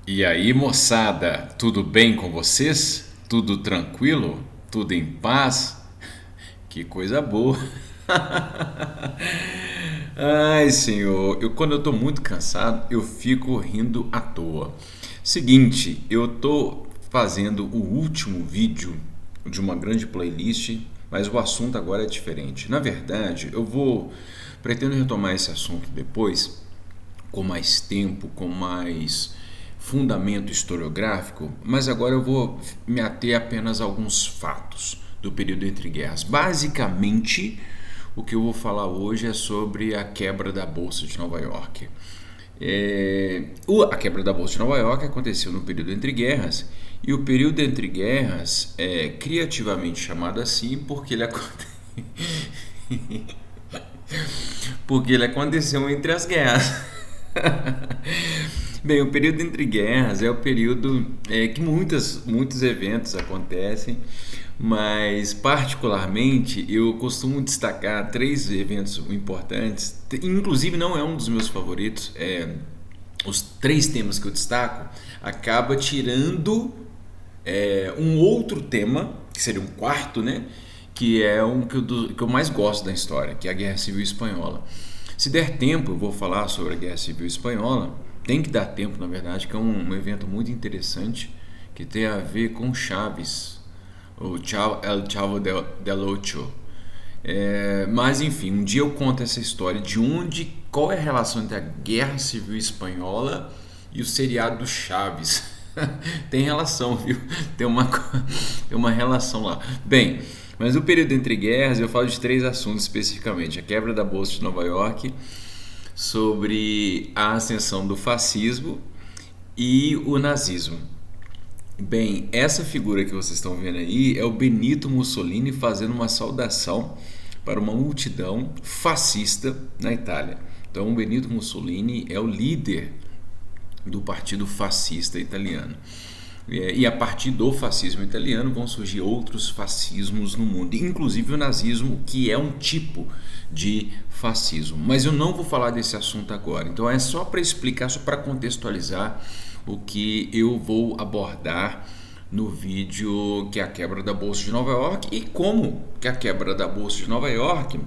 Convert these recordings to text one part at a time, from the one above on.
E aí, moçada, tudo bem com vocês? Tudo tranquilo? Tudo em paz? Que coisa boa! Ai, senhor, quando eu tô muito cansado, eu fico rindo à toa. Seguinte, eu tô fazendo o último vídeo de uma grande playlist, mas o assunto agora é diferente. Na verdade, pretendo retomar esse assunto depois, com mais tempo, com mais fundamento historiográfico, mas agora eu vou me ater apenas a alguns fatos do período entre guerras. Basicamente, o que eu vou falar hoje é sobre a quebra da Bolsa de Nova York. A quebra da Bolsa de Nova York aconteceu no período entre guerras, e o período entre guerras é criativamente chamado assim porque ele aconteceu entre as guerras. Bem, o período entre guerras é o período que muitos eventos acontecem, mas particularmente eu costumo destacar três eventos importantes. Inclusive não é um dos meus favoritos. Os três temas que eu destaco acaba tirando um outro tema, que seria um quarto, né? Que é que eu mais gosto da história, que é a Guerra Civil Espanhola. Se der tempo, eu vou falar sobre a Guerra Civil Espanhola. Tem que dar tempo, na verdade, que é um evento muito interessante que tem a ver com Chaves, El Chavo del Ocho. Mas enfim, um dia eu conto essa história de qual é a relação entre a Guerra Civil Espanhola e o seriado do Chaves. Tem relação, viu? Tem uma relação lá. Bem, mas no período entre guerras eu falo de três assuntos especificamente: a quebra da Bolsa de Nova York, sobre a ascensão do fascismo e o nazismo. Bem, essa figura que vocês estão vendo aí é o Benito Mussolini fazendo uma saudação para uma multidão fascista na Itália. Então, o Benito Mussolini é o líder do partido fascista italiano. E a partir do fascismo italiano vão surgir outros fascismos no mundo, inclusive o nazismo, que é um tipo de fascismo. Mas eu não vou falar desse assunto agora, então é só para explicar, só para contextualizar o que eu vou abordar no vídeo, que é a quebra da Bolsa de Nova York, e como que a quebra da Bolsa de Nova York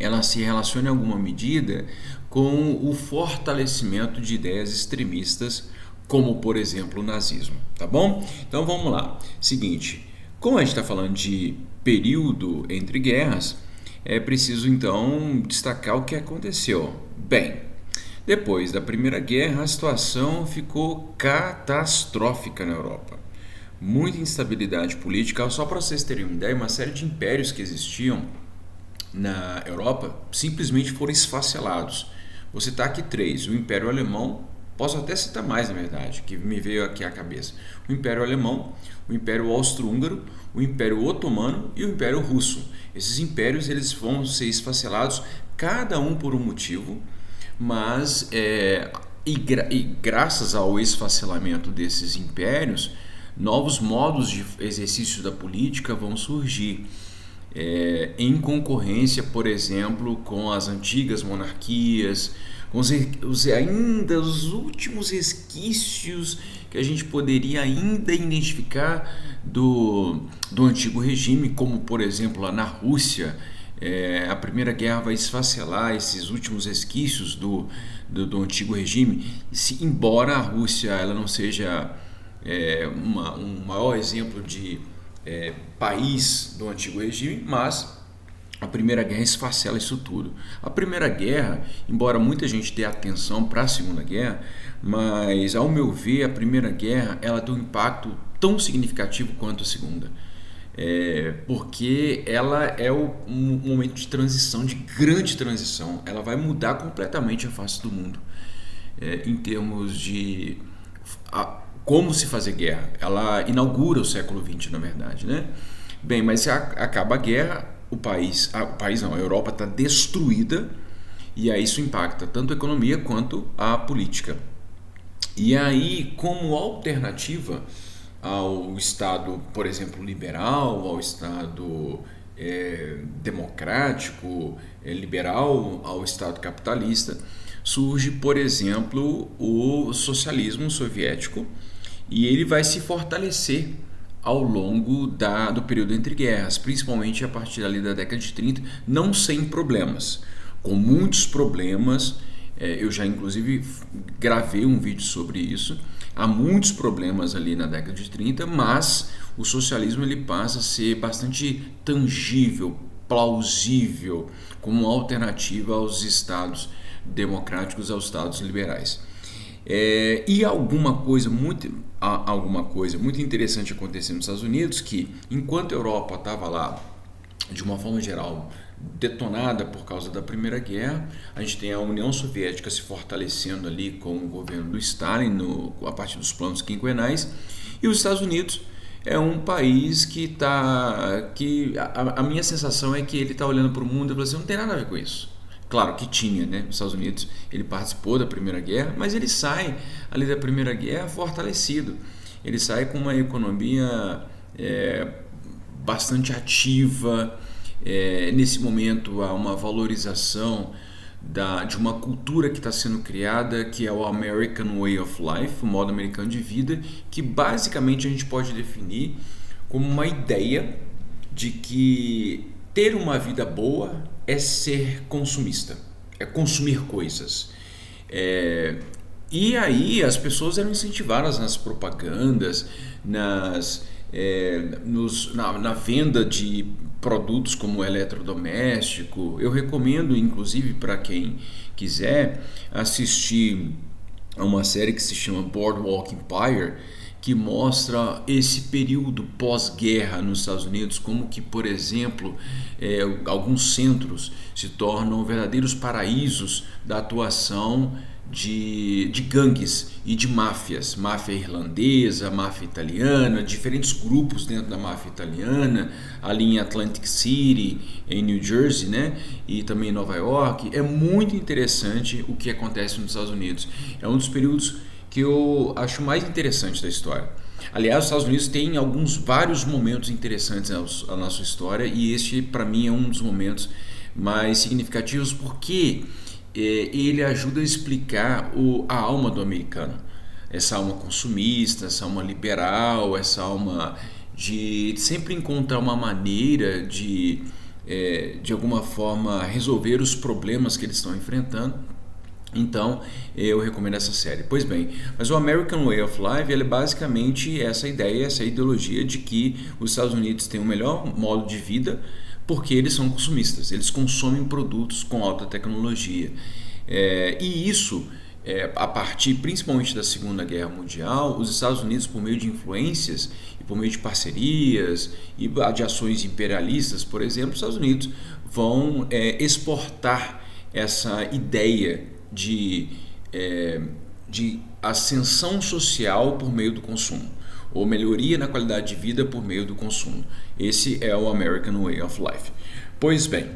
ela se relaciona em alguma medida com o fortalecimento de ideias extremistas, como por exemplo o nazismo, tá bom? Então vamos lá. Seguinte, como a gente está falando de período entre guerras, é preciso então destacar o que aconteceu. Bem, depois da Primeira Guerra, a situação ficou catastrófica na Europa. Muita instabilidade política. Só para vocês terem uma ideia, uma série de impérios que existiam na Europa simplesmente foram esfacelados. Vou citar aqui três: o Império Alemão, posso até citar mais na verdade, que me veio aqui à cabeça: o Império Alemão, o Império Austro-Húngaro, o Império Otomano e o Império Russo. Esses impérios eles vão ser esfacelados, cada um por um motivo, mas graças ao esfacelamento desses impérios, novos modos de exercício da política vão surgir. Em concorrência, por exemplo, com as antigas monarquias, com ainda os últimos resquícios que a gente poderia ainda identificar do antigo regime, como por exemplo lá na Rússia. A Primeira Guerra vai esfacelar esses últimos resquícios do antigo regime, embora a Rússia ela não seja um maior exemplo de país do antigo regime, mas a Primeira Guerra esfacela isso tudo. A Primeira Guerra, embora muita gente dê atenção para a Segunda Guerra, mas ao meu ver a Primeira Guerra ela tem um impacto tão significativo quanto a Segunda. Porque ela é um momento de transição, de grande transição. Ela vai mudar completamente a face do mundo em termos de como se fazer guerra. Ela inaugura o século XX, na verdade, né? Bem, mas se acaba a guerra, a Europa está destruída, e aí isso impacta tanto a economia quanto a política. E aí, como alternativa ao Estado, por exemplo, liberal, ao Estado democrático, liberal, ao Estado capitalista, surge, por exemplo, o socialismo soviético, e ele vai se fortalecer ao longo do período entre guerras, principalmente a partir ali da década de 30, não sem problemas, com muitos problemas. Eu já inclusive gravei um vídeo sobre isso. Há muitos problemas ali na década de 30, mas o socialismo ele passa a ser bastante tangível, plausível, como uma alternativa aos estados democráticos, aos estados liberais. E alguma coisa muito interessante acontecendo nos Estados Unidos, que enquanto a Europa estava lá, de uma forma geral, detonada por causa da Primeira Guerra, a gente tem a União Soviética se fortalecendo ali com o governo do Stalin a partir dos planos quinquenais, e os Estados Unidos é um país que a minha sensação é que ele está olhando para o mundo e falando assim, não tem nada a ver com isso. Claro que tinha, né? Os Estados Unidos, ele participou da Primeira Guerra, mas ele sai ali da Primeira Guerra fortalecido. Ele sai com uma economia bastante ativa. Nesse momento há uma valorização de uma cultura que está sendo criada, que é o American Way of Life, o modo americano de vida, que basicamente a gente pode definir como uma ideia de que ter uma vida boa é ser consumista, é consumir coisas. E aí as pessoas eram incentivadas nas propagandas, na venda de produtos como eletrodoméstico. Eu recomendo, inclusive, para quem quiser assistir a uma série que se chama Boardwalk Empire, que mostra esse período pós-guerra nos Estados Unidos, como que, por exemplo, alguns centros se tornam verdadeiros paraísos da atuação de gangues e de máfias, máfia irlandesa, máfia italiana, diferentes grupos dentro da máfia italiana, ali em Atlantic City, em New Jersey, né? E também em Nova York. É muito interessante o que acontece nos Estados Unidos. É um dos períodos que eu acho mais interessante da história. Aliás, os Estados Unidos tem vários momentos interessantes na sua história, e este para mim é um dos momentos mais significativos, porque ele ajuda a explicar a alma do americano, essa alma consumista, essa alma liberal, essa alma de sempre encontrar uma maneira de alguma forma resolver os problemas que eles estão enfrentando. Então, eu recomendo essa série. Pois bem, mas o American Way of Life é basicamente essa ideia, essa ideologia de que os Estados Unidos têm o melhor modo de vida porque eles são consumistas, eles consomem produtos com alta tecnologia. E isso, a partir principalmente da Segunda Guerra Mundial, os Estados Unidos, por meio de influências e por meio de parcerias e de ações imperialistas, por exemplo, os Estados Unidos vão exportar essa ideia de ascensão social por meio do consumo, ou melhoria na qualidade de vida por meio do consumo. Esse é o American Way of Life. Pois bem,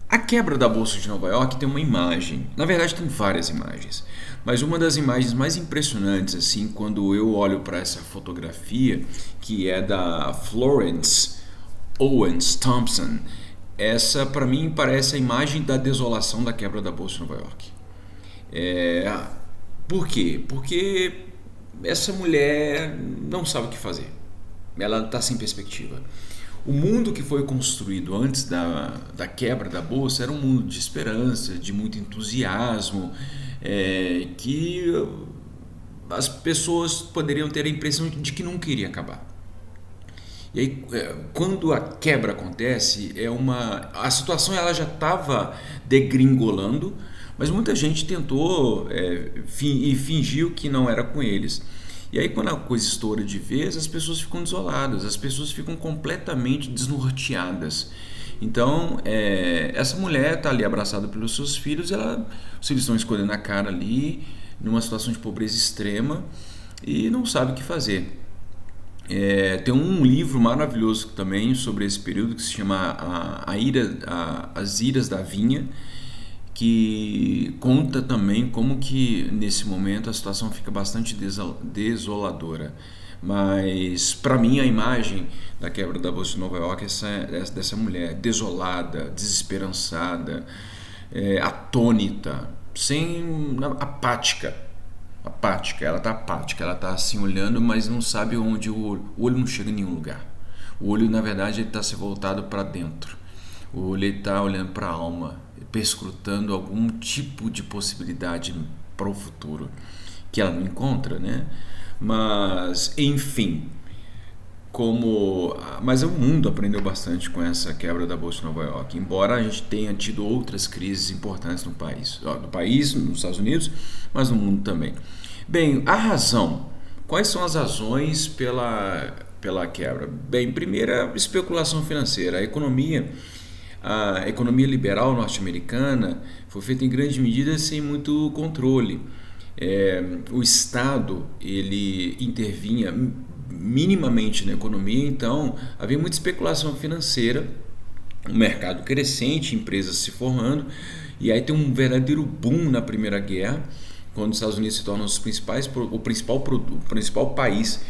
a quebra da Bolsa de Nova York tem uma imagem, na verdade tem várias imagens, mas uma das imagens mais impressionantes, assim, quando eu olho para essa fotografia, que é da Florence Owens Thompson, essa para mim parece a imagem da desolação da quebra da Bolsa de Nova York. Por quê? Porque essa mulher não sabe o que fazer, ela está sem perspectiva. O mundo que foi construído antes da quebra da Bolsa era um mundo de esperança, de muito entusiasmo, que as pessoas poderiam ter a impressão de que nunca iria acabar. E aí, quando a quebra acontece, a situação ela já estava degringolando, mas muita gente tentou e fingiu que não era com eles. E aí, quando a coisa estoura de vez, as pessoas ficam desoladas, as pessoas ficam completamente desnorteadas. Então, essa mulher está ali abraçada pelos seus filhos, os filhos estão escolhendo a cara ali, numa situação de pobreza extrema, e não sabe o que fazer. Tem um livro maravilhoso também sobre esse período que se chama As Iras da Vinha, que conta também como que nesse momento a situação fica bastante desoladora. Mas para mim a imagem da quebra da Bolsa de Nova York é dessa mulher desolada, desesperançada, atônita, apática. Apática, ela está apática, ela está assim olhando, mas não sabe onde o olho não chega em nenhum lugar. O olho, na verdade, ele está se voltado para dentro. O olho está olhando para a alma, perscrutando algum tipo de possibilidade para o futuro, que ela não encontra, né? Mas, enfim, mas o mundo aprendeu bastante com essa quebra da Bolsa de Nova York, embora a gente tenha tido outras crises importantes no país, nos Estados Unidos, mas no mundo também. Bem, a razão. Quais são as razões pela quebra? Bem, primeira, especulação financeira. A economia liberal norte-americana foi feita em grande medida sem muito controle. O Estado ele intervinha minimamente na economia, então havia muita especulação financeira, um mercado crescente, empresas se formando, e aí tem um verdadeiro boom na Primeira Guerra, quando os Estados Unidos se tornam o principal país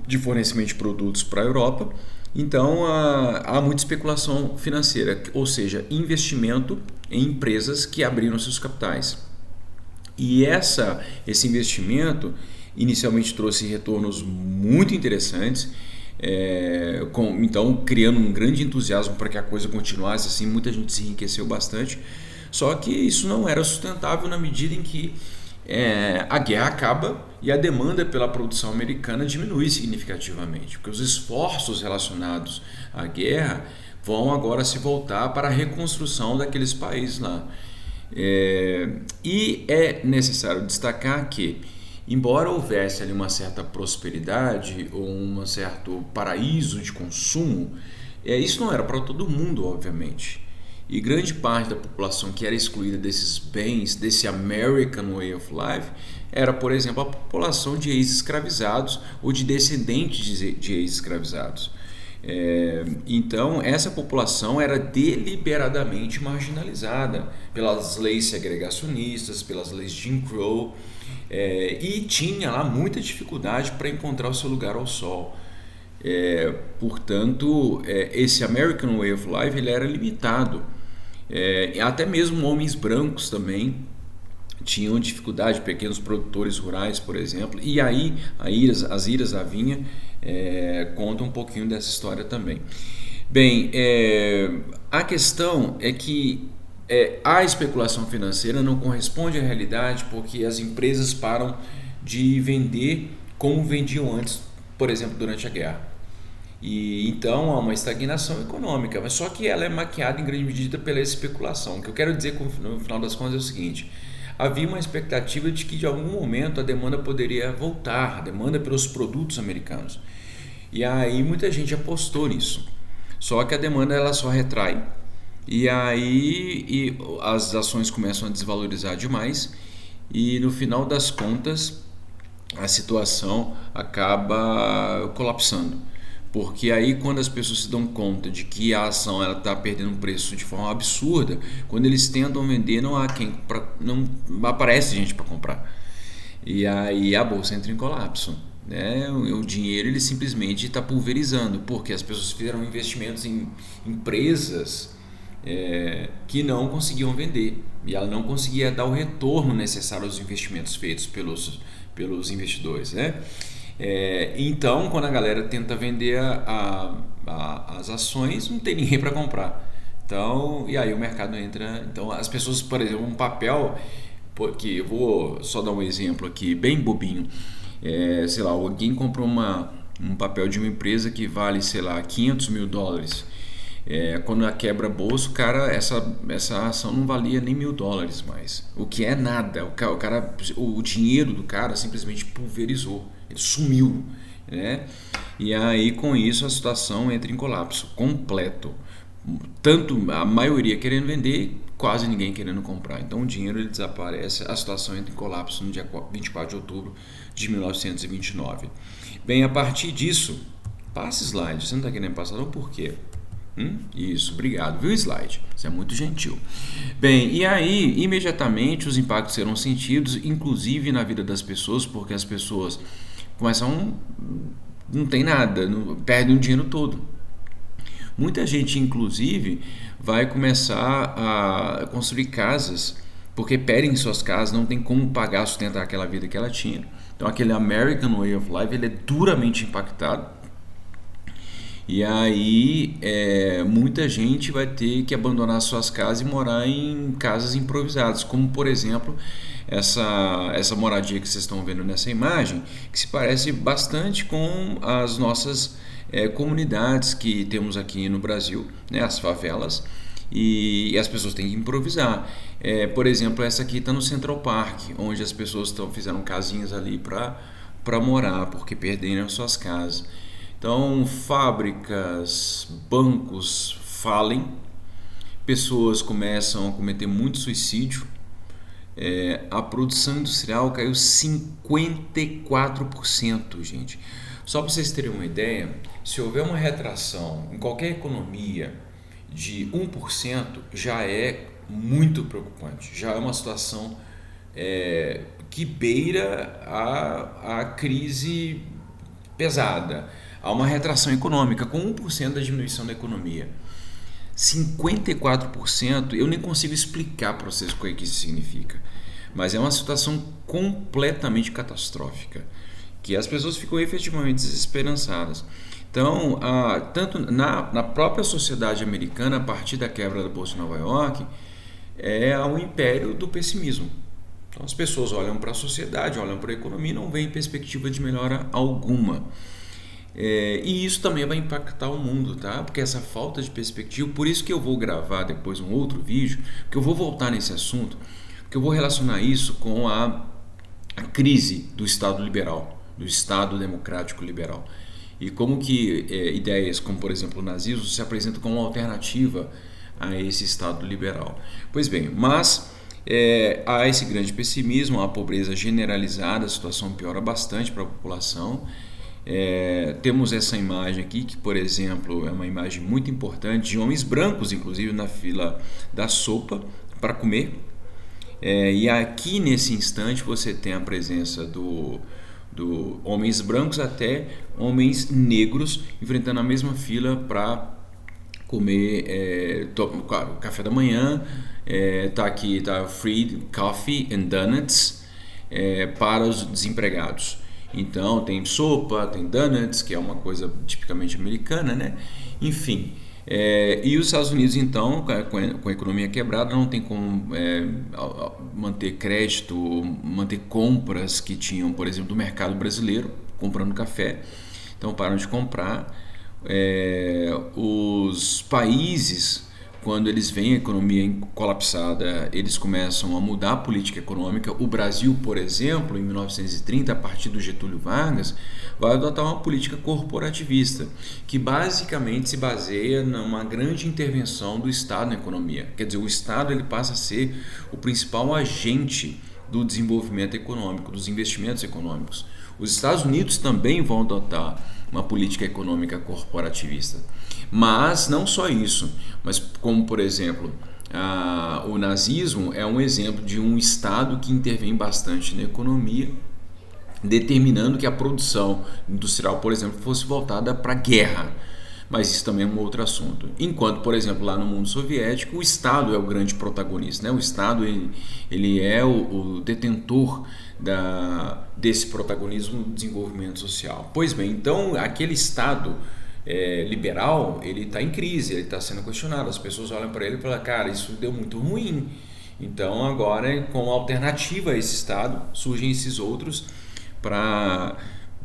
de fornecimento de produtos para a Europa. Então há muita especulação financeira, ou seja, investimento em empresas que abriram seus capitais. E esse investimento inicialmente trouxe retornos muito interessantes, então criando um grande entusiasmo para que a coisa continuasse assim, muita gente se enriqueceu bastante, só que isso não era sustentável na medida em que a guerra acaba e a demanda pela produção americana diminui significativamente, porque os esforços relacionados à guerra vão agora se voltar para a reconstrução daqueles países lá. E é necessário destacar que, embora houvesse ali uma certa prosperidade ou um certo paraíso de consumo, isso não era para todo mundo, obviamente. E grande parte da população que era excluída desses bens, desse American Way of Life, era, por exemplo, a população de ex-escravizados ou de descendentes de ex-escravizados. Então, essa população era deliberadamente marginalizada pelas leis segregacionistas, pelas leis de Jim Crow, e tinha lá muita dificuldade para encontrar o seu lugar ao sol. Portanto, esse American Way of Life ele era limitado. Até mesmo homens brancos também tinham dificuldade, pequenos produtores rurais, por exemplo, e aí as Iras da Vinha contam um pouquinho dessa história também. Bem, a questão é que a especulação financeira não corresponde à realidade, porque as empresas param de vender como vendiam antes, por exemplo, durante a guerra. E então há uma estagnação econômica, mas só que ela é maquiada em grande medida pela especulação. O que eu quero dizer no final das contas é o seguinte: havia uma expectativa de que de algum momento a demanda poderia voltar, a demanda pelos produtos americanos. E aí muita gente apostou nisso. Só que a demanda ela só retrai, e aí as ações começam a desvalorizar demais, e no final das contas a situação acaba colapsando. Porque aí quando as pessoas se dão conta de que a ação está perdendo um preço de forma absurda, quando eles tentam vender não aparece gente para comprar. E aí a bolsa entra em colapso. O dinheiro ele simplesmente está pulverizando, porque as pessoas fizeram investimentos em empresas que não conseguiam vender. E ela não conseguia dar o retorno necessário aos investimentos feitos pelos investidores, então, quando a galera tenta vender as ações, não tem ninguém para comprar. Então, e aí o mercado entra. Então, as pessoas, por exemplo, um papel, que eu vou só dar um exemplo aqui, bem bobinho. Sei lá, alguém comprou um papel de uma empresa que vale, sei lá, $500 mil. Quando ela quebra a bolsa, cara, essa ação não valia nem $1.000 mais. O que é nada. O dinheiro do cara simplesmente pulverizou. Ele sumiu, E aí com isso a situação entra em colapso completo. Tanto a maioria querendo vender, quase ninguém querendo comprar. Então o dinheiro ele desaparece, a situação entra em colapso no dia 24 de outubro de 1929. Bem, a partir disso, passa slide. Você não está querendo passar, não? Por quê? Isso, obrigado, viu, slide? Você é muito gentil. Bem, e aí, imediatamente os impactos serão sentidos, inclusive na vida das pessoas, porque as pessoas começam, não tem nada, perdem o dinheiro todo. Muita gente, inclusive, vai começar a construir casas porque perdem suas casas, não tem como pagar, sustentar aquela vida que ela tinha. Então aquele American Way of Life ele é duramente impactado. E aí muita gente vai ter que abandonar suas casas e morar em casas improvisadas, como por exemplo essa moradia que vocês estão vendo nessa imagem, que se parece bastante com as nossas comunidades que temos aqui no Brasil, né, as favelas, e as pessoas têm que improvisar. Por exemplo, essa aqui está no Central Park, onde as pessoas fizeram casinhas ali para morar, porque perderam suas casas. Então, fábricas, bancos falem, pessoas começam a cometer muito suicídio, a produção industrial caiu 54%, gente. Só para vocês terem uma ideia, se houver uma retração em qualquer economia de 1%, já é muito preocupante, já é uma situação que beira a crise pesada. Há uma retração econômica com 1% da diminuição da economia. 54%, eu nem consigo explicar para vocês o que isso significa, mas é uma situação completamente catastrófica, que as pessoas ficam efetivamente desesperançadas. Então, tanto na própria sociedade americana, a partir da quebra da Bolsa de Nova York, é o império do pessimismo. Então, as pessoas olham para a sociedade, olham para a economia e não veem perspectiva de melhora alguma. E isso também vai impactar o mundo, tá? Porque essa falta de perspectiva, por isso que eu vou gravar depois um outro vídeo, que eu vou voltar nesse assunto, porque eu vou relacionar isso com a crise do Estado liberal, do Estado democrático liberal. E como que ideias como, por exemplo, o nazismo se apresentam como uma alternativa a esse Estado liberal. Pois bem, mas há esse grande pessimismo, a pobreza generalizada, a situação piora bastante para a população. Temos essa imagem aqui, que, por exemplo, é uma imagem muito importante de homens brancos, inclusive, na fila da sopa para comer. E aqui, nesse instante, você tem a presença do homens brancos até homens negros enfrentando a mesma fila para comer café da manhã. Aqui tá free coffee and donuts para os desempregados. Então tem sopa, tem donuts, que é uma coisa tipicamente americana, né? Enfim, e os Estados Unidos, então, com a economia quebrada, não tem como manter crédito, manter compras que tinham, por exemplo, do mercado brasileiro, comprando café. Então param de comprar. Os países, quando eles veem a economia colapsada, eles começam a mudar a política econômica. O Brasil, por exemplo, em 1930, a partir do Getúlio Vargas, vai adotar uma política corporativista, que basicamente se baseia numa grande intervenção do Estado na economia. Quer dizer, o Estado ele passa a ser o principal agente do desenvolvimento econômico, dos investimentos econômicos. Os Estados Unidos também vão adotar uma política econômica corporativista. Mas não só isso, mas como, por exemplo, o nazismo é um exemplo de um Estado que intervém bastante na economia, determinando que a produção industrial, por exemplo, fosse voltada para a guerra. Mas isso também é um outro assunto. Enquanto, por exemplo, lá no mundo soviético, o Estado é o grande protagonista, né? O Estado ele é o detentor desse protagonismo do desenvolvimento social. Pois bem, então aquele Estado liberal, ele está em crise, ele está sendo questionado. As pessoas olham para ele e falam, cara, isso deu muito ruim. Então agora, como alternativa a esse Estado, surgem esses outros para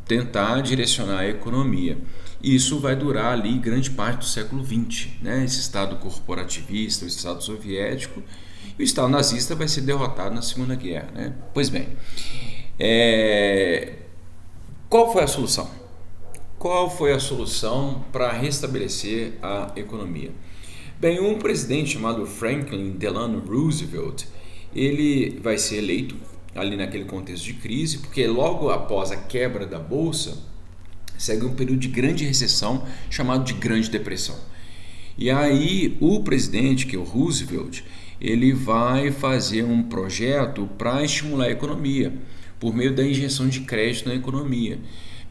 tentar direcionar a economia. Isso vai durar ali grande parte do século XX, né? Esse Estado corporativista, o Estado soviético, e o Estado nazista vai ser derrotado na Segunda Guerra, né? Pois bem, qual foi a solução? Qual foi a solução para restabelecer a economia? Bem, um presidente chamado Franklin Delano Roosevelt, ele vai ser eleito ali naquele contexto de crise, porque logo após a quebra da Bolsa, segue um período de grande recessão chamado de Grande Depressão. E aí o presidente, que é o Roosevelt, ele vai fazer um projeto para estimular a economia, por meio da injeção de crédito na economia.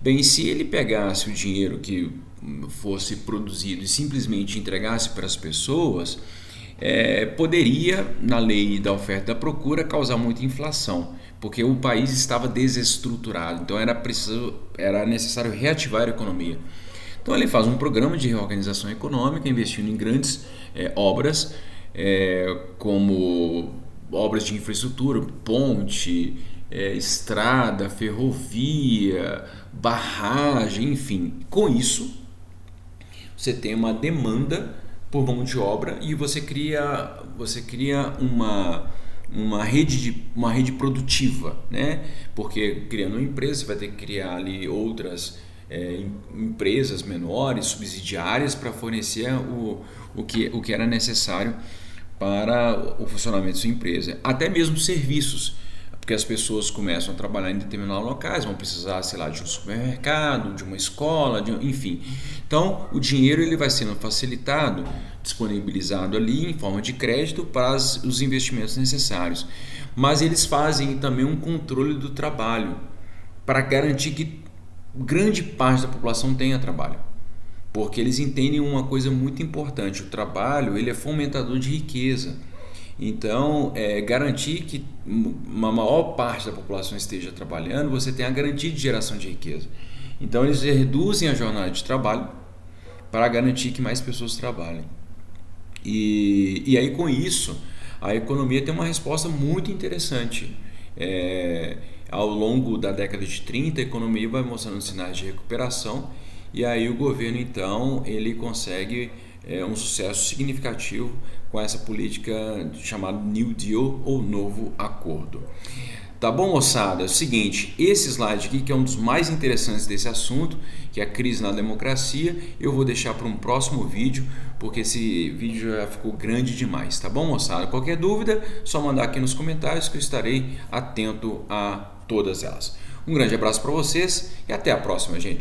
Bem, se ele pegasse o dinheiro que fosse produzido e simplesmente entregasse para as pessoas, poderia, na lei da oferta e da procura, causar muita inflação, porque o país estava desestruturado, então era necessário reativar a economia. Então ele faz um programa de reorganização econômica, investindo em grandes obras, como obras de infraestrutura, ponte, estrada, ferrovia, barragem, enfim. Com isso, você tem uma demanda por mão de obra e você cria uma rede produtiva, né? Porque criando uma empresa, você vai ter que criar ali outras empresas menores, subsidiárias, para fornecer o que era necessário para o funcionamento da sua empresa. Até mesmo serviços, porque as pessoas começam a trabalhar em determinados locais, vão precisar, sei lá, de um supermercado, de uma escola, enfim. Então, o dinheiro ele vai sendo facilitado, disponibilizado ali em forma de crédito para os investimentos necessários. Mas eles fazem também um controle do trabalho para garantir que grande parte da população tenha trabalho. Porque eles entendem uma coisa muito importante: o trabalho ele é fomentador de riqueza. Então, garantir que uma maior parte da população esteja trabalhando, você tem a garantia de geração de riqueza. Então, eles reduzem a jornada de trabalho para garantir que mais pessoas trabalhem. E aí, com isso, a economia tem uma resposta muito interessante. Ao longo da década de 30, a economia vai mostrando sinais de recuperação, e aí o governo, então, ele consegue um sucesso significativo com essa política chamada New Deal ou Novo Acordo. Tá bom, moçada? É o seguinte, esse slide aqui, que é um dos mais interessantes desse assunto, que é a crise na democracia, eu vou deixar para um próximo vídeo, porque esse vídeo já ficou grande demais, tá bom, moçada? Qualquer dúvida, só mandar aqui nos comentários que eu estarei atento a todas elas. Um grande abraço para vocês e até a próxima, gente.